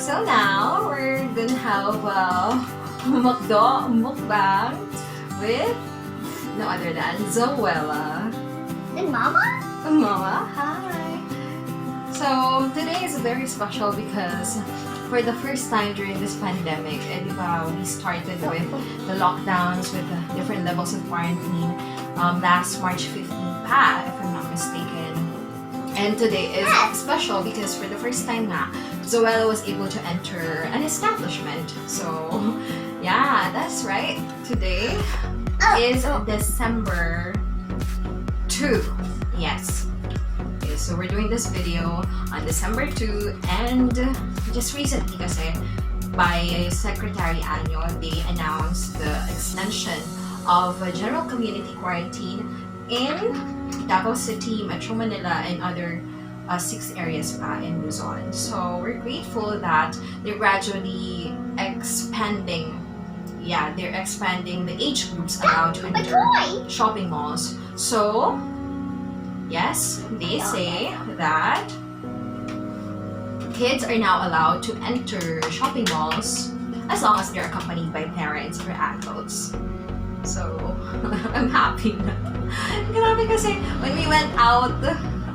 So now we're gonna have McDo mukbang with no other than Zoella. And Mama? Mama, hi! So today is very special because for the first time during this pandemic, we started with the lockdowns with the different levels of quarantine last March 15th, if I'm not mistaken. And today is special because for the first time Zoella was able to enter an establishment. So yeah, that's right. Today is December 2. Yes. Okay, so we're doing this video on December 2 and just recently kasi by Secretary Anyo, they announced the extension of general community quarantine in Davao City, Metro Manila, and other 6 areas in Luzon. So we're grateful that they're gradually expanding. Yeah, they're expanding the age groups allowed to enter shopping malls. So yes, they say that kids are now allowed to enter shopping malls as long as they're accompanied by parents or adults. So I'm happy na. Grabe kasi when we went out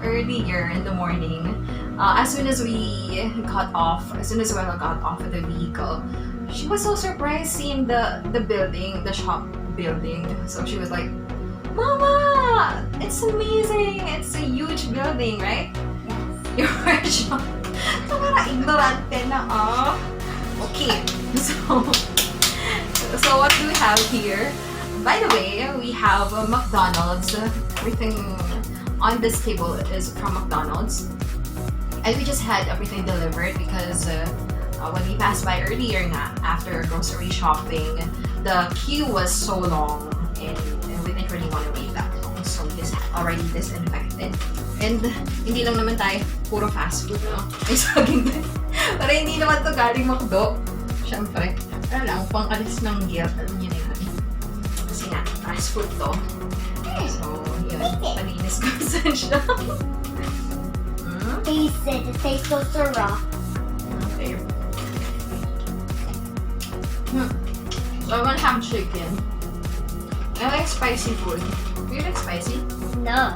earlier in the morning, as soon as Wella got off of the vehicle, she was so surprised seeing the building, the shop building. So she was like, "Mama, it's amazing! It's a huge building, right?" Yes. You were shocked. So parang ignorante na Okay, so what do we have here? By the way, we have McDonald's. Everything on this table is from McDonald's. And we just had everything delivered because when we passed by earlier after grocery shopping, the queue was so long and we didn't really want to wait that long. So this already disinfected. And hindi lang naman tayo puro fast food, no? May saging din. Para hindi naman to galing McDo. Siyempre, pang-alis ng guilt. Alam niyo na yun. Kasi fast food to. So, yun. Palinis ko saan siya. Taste it. It tastes so raw. Okay. So, I want to have chicken. I like spicy food. Do you like spicy? No.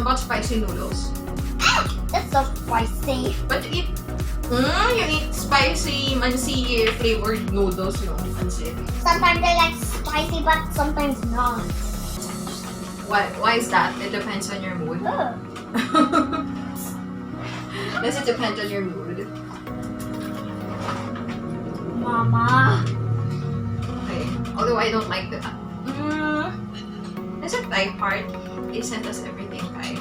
How about spicy noodles? That's so spicy. But you eat spicy mansi flavored noodles, no? Mansi. Sometimes I like spicy, but sometimes not. Why is that? It depends on your mood. Does it depend on your mood? Mama. Okay. Although I don't like the there's a Thai part. They sent us everything Thai.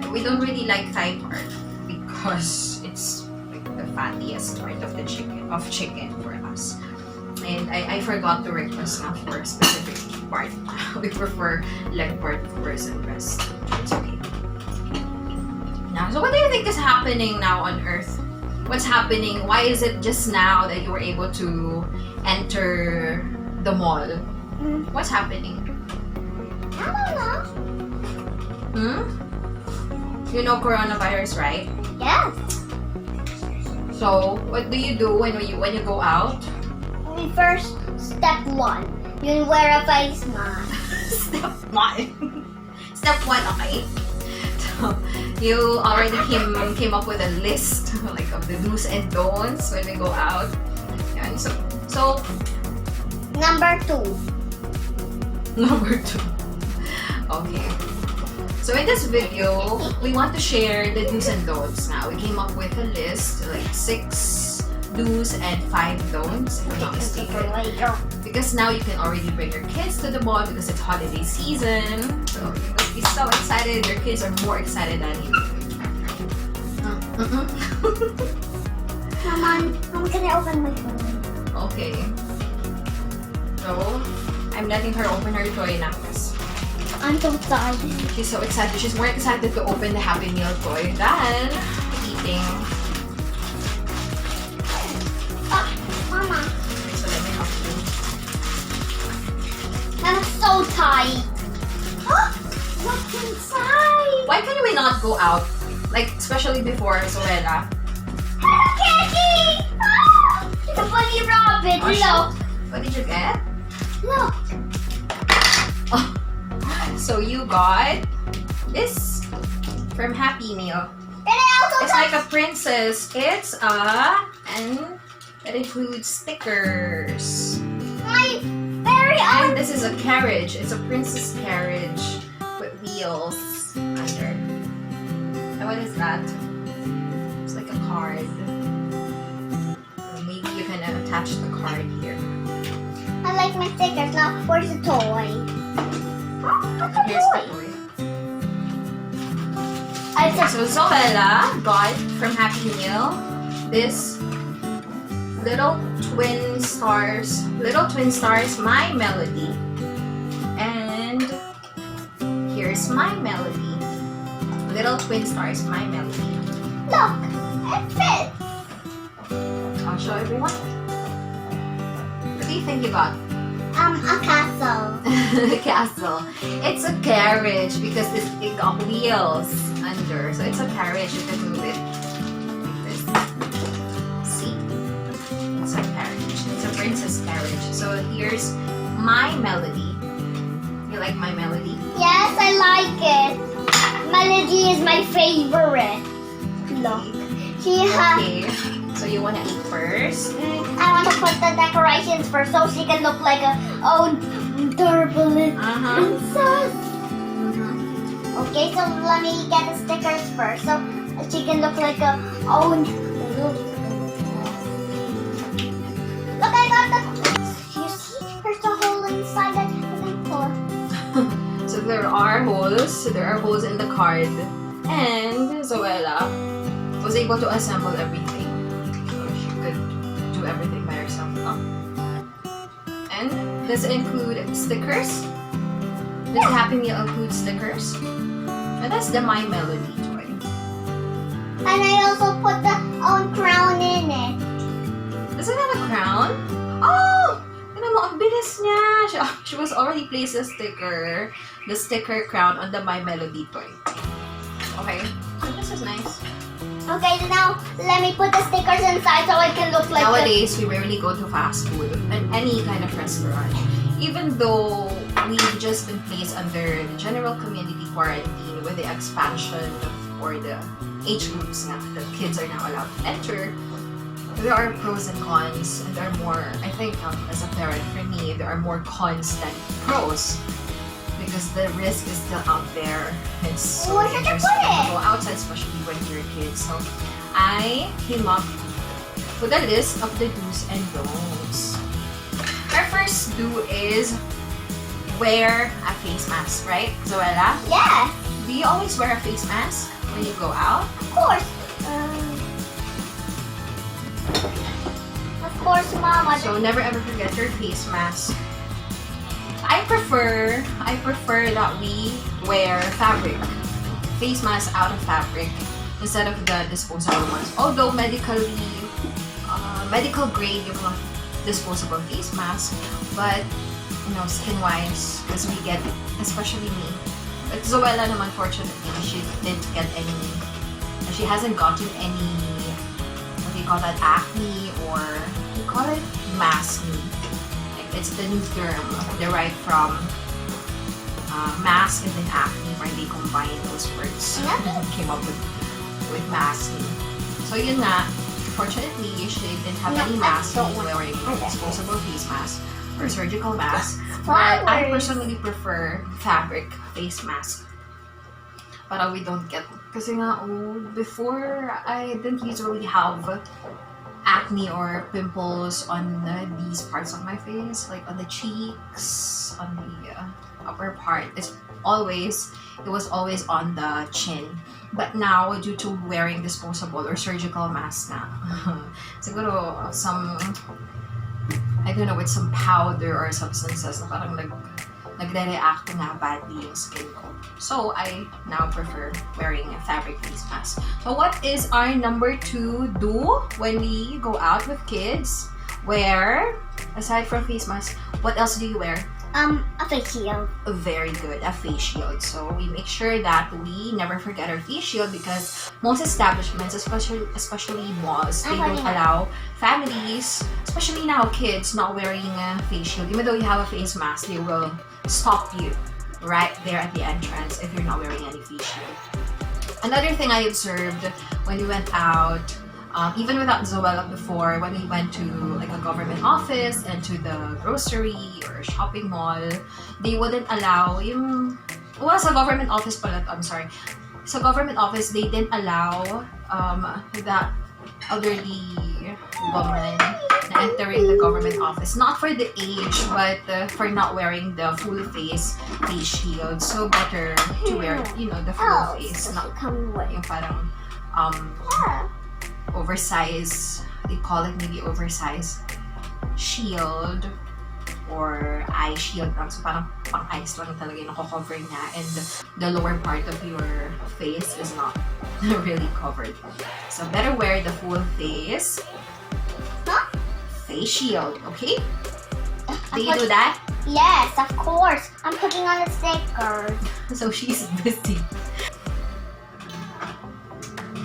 We don't really like Thai part because it's like the fattiest part of the chicken for us. And I forgot to request for a specific part. We prefer leg part versus breast. It's okay. Now, so what do you think is happening now on Earth? What's happening? Why is it just now that you were able to enter the mall? What's happening? I don't know. You know coronavirus, right? Yes. So, what do you do when you go out? First, step 1. You wear a face mask. Step 1. Step 1, okay. So, you already came up with a list like of the do's and don'ts when we go out. Yan. So Number 2. Number 2. Okay. So in this video, we want to share the do's and don'ts. Now we came up with a list like 6 do's and 5 don'ts, if I'm not mistaken. Because now you can already bring your kids to the mall because it's holiday season. So you must be so excited. Your kids are more excited than you. Mama, can I open my phone? Okay. So I'm letting her open her toy now. I'm so excited. She's so excited. She's more excited to open the Happy Meal toy than eating. Mama. Okay, so let me help you. I'm so tight. What's inside? Why can we not go out? Like, especially before Zoella. Hello, Kitty! Look. What did you get? Look. So you got this from Happy Meal. And I also It's like a princess. And it includes stickers. my very And own. this is a carriage. It's a princess carriage with wheels under. And what is that? It's like a card. Maybe you can attach the card here. I like my stickers. Now, where's the toy? And here's the toy. I just So Zoella got from Happy Meal this little twin stars, My Melody. And here's My Melody. Little twin stars, My Melody. look. It fits. I'll show everyone. What do you think you got? A castle. Castle. It's a carriage because it got wheels under. So it's a carriage. You can move it like this. See? It's a carriage. It's a princess carriage. So here's My Melody. You like My Melody? Yes, I like it. Melody is my favorite. Look. She has. Okay. So you want to eat first? I want to put the decorations first so she can look like a turbulent princess. Okay, so let me get the stickers first so she can look like a Look, I got the. You see, there's a hole inside that I can pull. So there are holes. There are holes in the card. And Zoella was able to assemble everything. So she could do everything by herself. And does it include stickers? Does Happy Meal include stickers? And that's the My Melody toy. And I also put the crown in it. Does it have a crown? Oh! Tignan mo, ang bilis niya! She was already placed the sticker crown on the My Melody toy. Okay, so this is nice. Okay, now let me put the stickers inside so it can look like Nowadays, we rarely go to fast food and any kind of restaurant. Even though we've just been placed under the general community quarantine with the expansion or the age groups now that kids are now allowed to enter, there are pros and cons, and there are more, I think, as a parent, for me, there are more cons than pros. Because the risk is still out there. It's so Where should you dangerous put to it? go outside, especially when you're a kid. So I came up with a list of the do's and don'ts. Our first do is wear a face mask, right, Zoella? Yeah, Do you always wear a face mask when you go out? of course. Of course, Mama. So never ever forget your face mask. I prefer that we wear fabric, face mask out of fabric instead of the disposable ones. Although medical grade yung mga disposable face mask, but skin wise, because we get, especially me. But Zoella naman, fortunately, she didn't get any. She hasn't gotten any. What do you call that? Acne or what do you call it? Maskne. It's the new term derived from mask and then acne, where they combine those words. Came up with maskne. So yun nga, fortunately, she didn't have any mask wearing disposable face mask or surgical mask. But I personally prefer fabric face mask. Para we don't get, kasi nga, before I didn't usually have acne or pimples on these parts of my face, like on the cheeks, on the upper part. It was always on the chin. But now, due to wearing disposable or surgical mask na, siguro I don't know, with some powder or substances na parang nagre-react na badly yung skin ko. So, I now prefer wearing a fabric face mask. So, what is our number 2 do when we go out with kids? Aside from face mask, what else do you wear? A face shield. Very good, a face shield. So, we make sure that we never forget our face shield because most establishments, especially malls, they don't allow families, especially now kids not wearing a face shield, even though you have a face mask, they will stop you right there at the entrance if you're not wearing any face shield. Another thing I observed when we went out, even without Zoella before, when we went to like a government office and to the grocery or shopping mall, they wouldn't allow yung... Well, sa government office pala, I'm sorry. Sa government office, they didn't allow that elderly woman na entering the government office. Not for the age, but for not wearing the full face shield. So better to wear, you know, the full face. Not yung parang oversized, they call it maybe oversized shield or eye shield lang. So parang pang eyes lang talaga yung nako-cover niya, and the lower part of your face is not really covered. So better wear the full face face shield, okay? Do you do that? Yes, of course. I'm putting on a sticker. So she's busy.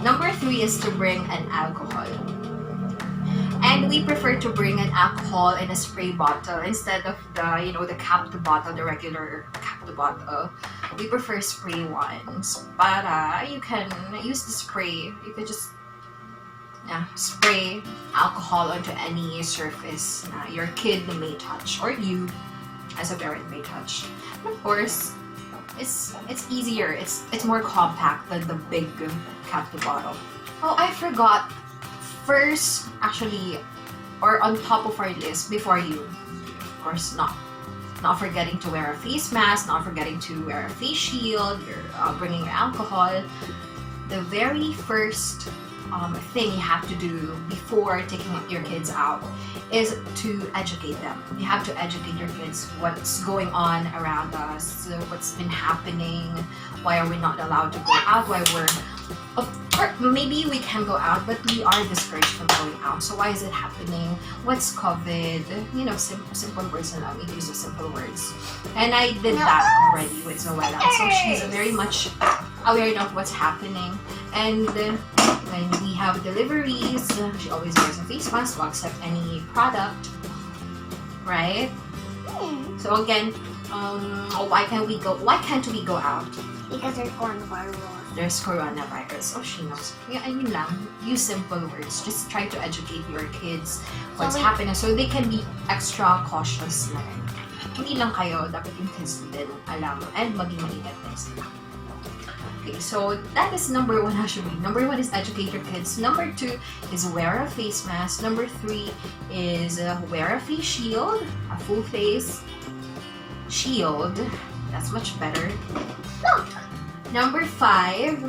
Number 3 is to bring an alcohol. And we prefer to bring an alcohol in a spray bottle instead of the, you know, the capped bottle, the regular capped bottle. We prefer spray ones. Para you can use the spray. You can just spray alcohol onto any surface na your kid may touch or you as a parent may touch. And of course, it's easier. It's more compact than the big capped bottle. Oh, I forgot. First, actually, or on top of our list, before you, of course, not forgetting to wear a face mask, not forgetting to wear a face shield, you're bringing your alcohol. The very first thing you have to do before taking your kids out is to educate them. You have to educate your kids what's going on around us, what's been happening, why are we not allowed to go out, why we're... Or maybe we can go out, but we are discouraged from going out. So why is it happening? What's COVID? You know, simple words, and we use the simple words. And I did that already with Zoella. So she's very much aware of what's happening. And when we have deliveries, she always wears a face mask to accept any product, right? So again, why can't we go out? Because there's coronavirus. There's coronavirus. Oh, she knows. Yeah, I mean lang, use simple words. Just try to educate your kids what's happening so they can be extra cautious na rin. Hindi lang kayo, dapat yung kids din alam and maging maingat din sila. Okay, so that is number 1 actually. Number 1 is educate your kids. Number 2 is wear a face mask. Number 3 is wear a face shield, a full face shield. That's much better. Look! Number 5.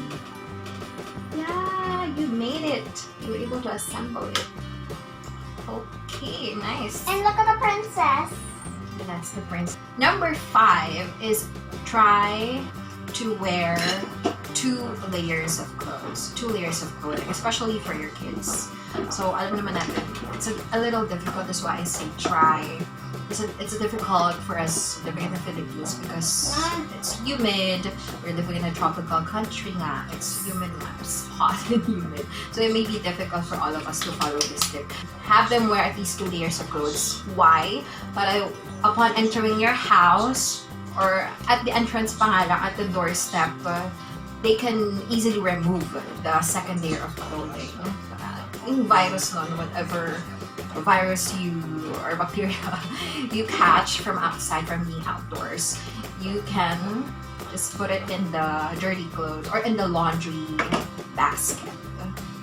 Yeah, you made it. You were able to assemble it. Okay, nice. And look at the princess. That's the prince. Number 5 is try to wear 2 layers of clothes. 2 layers of clothing, especially for your kids. So, alam naman natin, it's a little difficult. That's why I say try. It's difficult for us living in the Philippines because it's humid. We're living in a tropical country nga. It's humid, it's hot and humid. So it may be difficult for all of us to follow this tip. Have them wear at least 2 layers of clothes. Why? Para upon entering your house or at the entrance pa nga lang, at the doorstep, they can easily remove the second layer of clothing. Yung virus nun, whatever virus or bacteria you catch from outside, from being outdoors, you can just put it in the dirty clothes or in the laundry basket.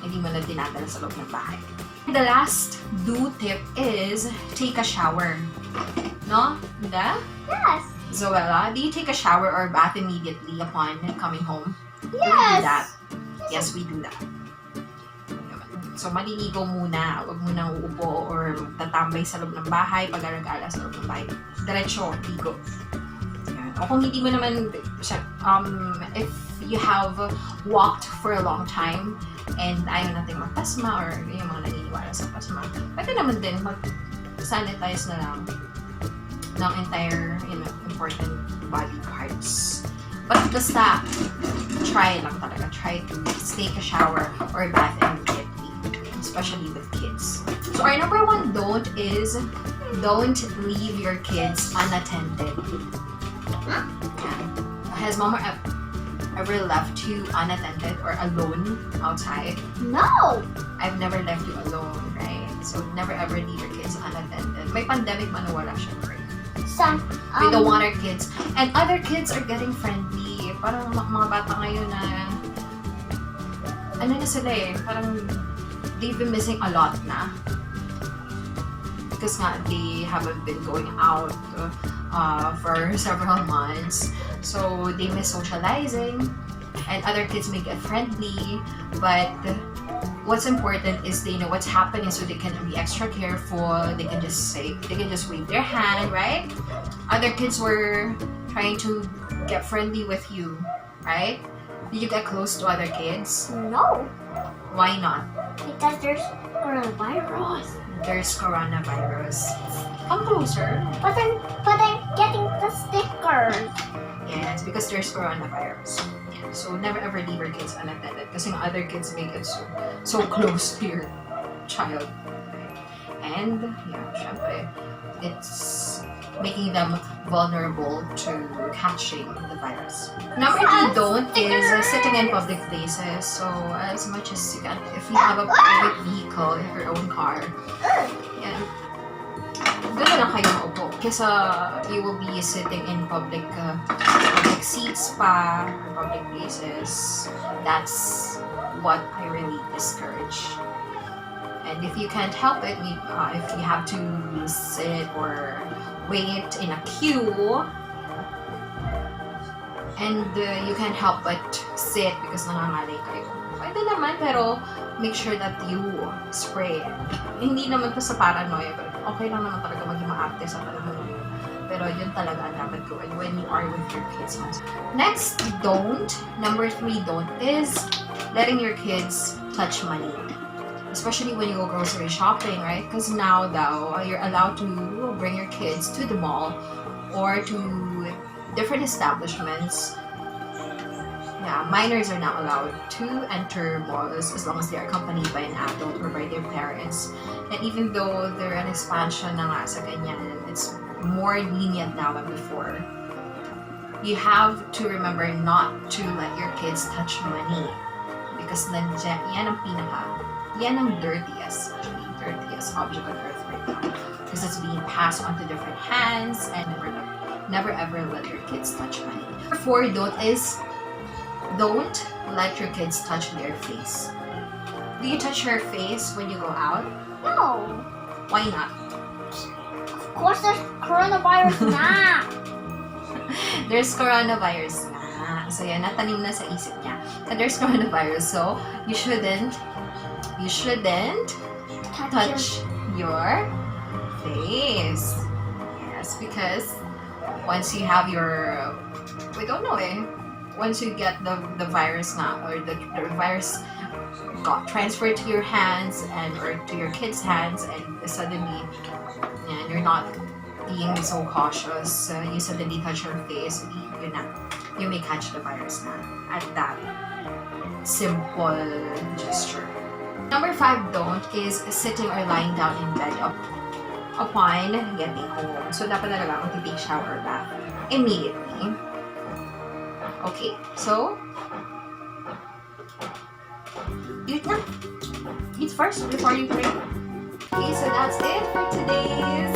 Hindi mo na dinadala sa loob ng bahay. The last do tip is take a shower. No? Diba? Yes. Zoella, do you take a shower or bath immediately upon coming home? Yes. Do we do that? Yes, we do that. So, maliligo muna. Huwag munang uupo or tatambay sa loob ng bahay, pag-alagala sa loob ng bahay. Diretso, ligo. Yan. O kung hindi mo naman, if you have walked for a long time and ayaw natin magpasma or yung mga naniniwala sa pasma, pwede naman din mag-sanitize na lang ng entire, important body parts. But basta, try lang talaga. Try to take a shower or bath immediately, especially with kids. So So our number one don't is don't leave your kids unattended. Yeah. Has mama ever left you unattended or alone outside? No. I've never left you alone, right? So never ever leave your kids unattended. May pandemic man o wala, syempre. Some. We don't want our kids. And other kids are getting friendly. Parang mga bata ngayon na ano na sila eh, parang they've been missing a lot na. Because nga, they haven't been going out for several months. So, they miss socializing. And other kids may get friendly. But what's important is they know what's happening so they can be extra careful. They can just wave their hand, right? Other kids were trying to get friendly with you, right? Did you get close to other kids? No. Why not? Because there's coronavirus. There's coronavirus. Come closer. But I'm getting the stickers. Yes, because there's coronavirus. Yeah. So never ever leave your kids unattended kasi other kids make it so close to your child. And yeah, syempre, it's making them vulnerable to catching the virus. Number two don't is sitting in public places. So as much as you can, if you have a private vehicle, your own car, yeah, doon na lang kayo maupo. Kasi you will be sitting in public seats pa, or public places. That's what I really discourage. And if you can't help it, if you have to sit or wait in a queue, and you can't help but sit because nangangalay kayo. Pwede naman, pero make sure that you spray. Hindi naman to sa paranoia, pero okay lang naman talaga maging maarte sa panahon. Pero yun talaga ang dapat gawin when you are with your kids. Next, don't. Number 3 don't is letting your kids touch money. Especially when you go grocery shopping, right? Because now, you're allowed to bring your kids to the mall or to different establishments. Yeah, minors are not allowed to enter malls as long as they are accompanied by an adult or by their parents. And even though they're an expansion na nga sa ganyan, it's more lenient now than before. You have to remember not to let your kids touch money because yan ang dirtiest object on earth right now because it's being passed on to different hands and never ever let your kids touch money. Number 4 don't is don't let your kids touch their face. Do you touch your face when you go out? No. Why not? Of course there's coronavirus na. There's coronavirus na. So yan, natanim na sa isip niya. So there's coronavirus, so you shouldn't touch your face. Yes, because once you have your, we don't know once you get the virus na, or the virus got transferred to your hands or to your kids' hands, and suddenly you're not being so cautious, you suddenly touch your face, you may catch the virus na at that simple gesture. Number 5 don't is sitting or lying down in bed upon getting home. So, dapat talaga mag-take shower or bath immediately. Okay, so eat na. Eat first before you pray. Okay, so that's it for today's